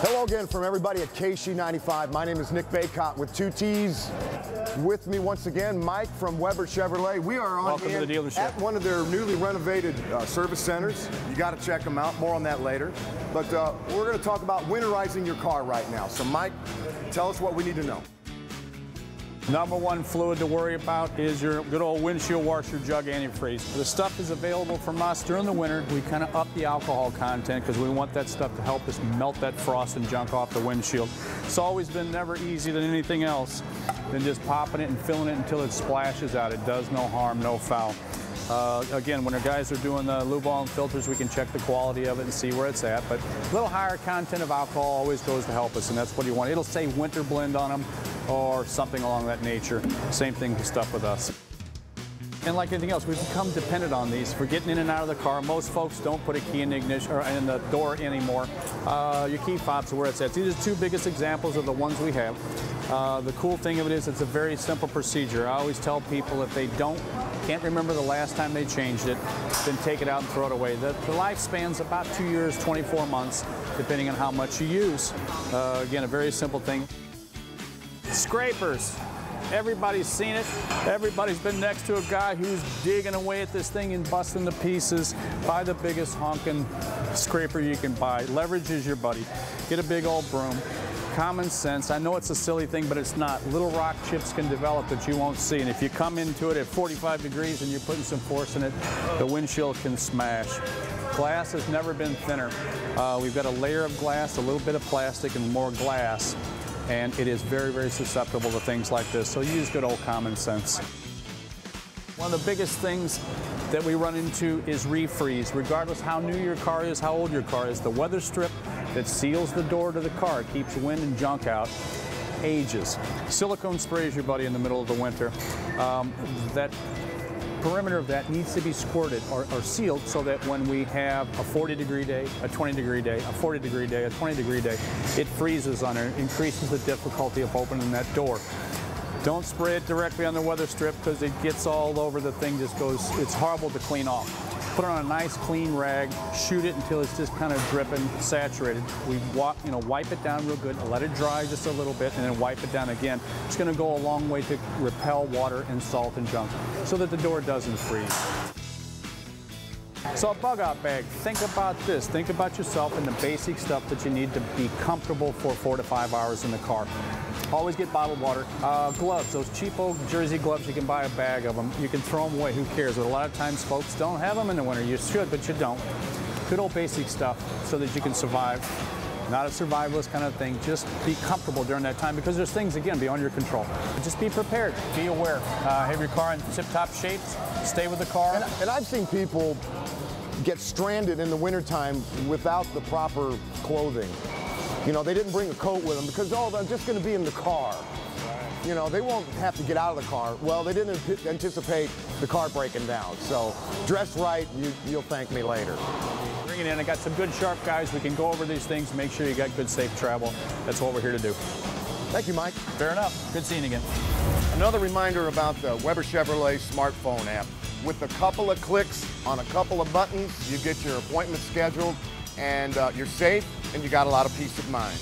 Hello again from everybody at KSHE95. My name is Nick Bacott with two T's. With me once again, Mike from Weber Chevrolet. We are on Welcome to the dealership. At one of their newly renovated service centers. You got to check them out. More on that later. But we're going to talk about winterizing your car right now. So Mike, tell us what we need to know. Number one fluid to worry about is your good old windshield washer jug antifreeze. The stuff is available from us during the winter. We kind of up the alcohol content because we want that stuff to help us melt that frost and junk off the windshield. It's always been never easy than anything else than just popping it and filling it until it splashes out. It does no harm, no foul. Again, when our guys are doing the lube oil and filters, we can check the quality of it and see where it's at. But a little higher content of alcohol always goes to help us, and that's what you want. It'll say winter blend on them or something along that nature. Same thing with stuff with us. And like anything else, we've become dependent on these for getting in and out of the car. Most folks don't put a key in the ignition or in the door anymore. Your key fobs are where it's at. These are the two biggest examples of the ones we have. The cool thing of it is it's a very simple procedure. I always tell people if they can't remember the last time they changed it, then take it out and throw it away. The lifespan's about 2 years, 24 months, depending on how much you use. Again, a very simple thing. Scrapers. Everybody's seen it. Everybody's been next to a guy who's digging away at this thing and busting to pieces. Buy the biggest honking scraper you can buy. Leverage is your buddy. Get a big old broom. Common sense. I know it's a silly thing, but it's not. Little rock chips can develop that you won't see. And if you come into it at 45 degrees and you're putting some force in it, the windshield can smash. Glass has never been thinner. We've got a layer of glass, a little bit of plastic, and more glass. And it is very, very susceptible to things like this. So use good old common sense. One of the biggest things that we run into is refreeze. Regardless how new your car is, how old your car is, the weather strip that seals the door to the car, keeps wind and junk out, ages. Silicone sprays your buddy in the middle of the winter. That perimeter of that needs to be squirted or sealed so that when we have a 40-degree day, a 20-degree day, a 40-degree day, a 20-degree day, it freezes on it, increases the difficulty of opening that door. Don't spray it directly on the weather strip because it gets all over the thing, just goes, it's horrible to clean off. Put it on a nice clean rag, shoot it until it's just kind of dripping, saturated. We wipe it down real good, let it dry just a little bit, and then wipe it down again. It's going to go a long way to repel water and salt and junk so that the door doesn't freeze. So a bug out bag, think about this. Think about yourself and the basic stuff that you need to be comfortable for 4 to 5 hours in the car. Always get bottled water. Gloves, those cheapo jersey gloves, you can buy a bag of them. You can throw them away, who cares? But a lot of times folks don't have them in the winter. You should, but you don't. Good old basic stuff so that you can survive. Not a survivalist kind of thing. Just be comfortable during that time because there's things, again, beyond your control. Just be prepared. Be aware. Have your car in tip-top shape. Stay with the car. And I've seen people get stranded in the wintertime without the proper clothing. You know, they didn't bring a coat with them because, oh, they're just going to be in the car. You know, they won't have to get out of the car. Well, they didn't anticipate the car breaking down. So dress right, you'll thank me later. Bring it in. I got some good sharp guys. We can go over these things, make sure you got good safe travel. That's what we're here to do. Thank you, Mike. Fair enough. Good seeing you again. Another reminder about the Weber Chevrolet smartphone app. With a couple of clicks on a couple of buttons, you get your appointment scheduled, and you're safe, and you got a lot of peace of mind.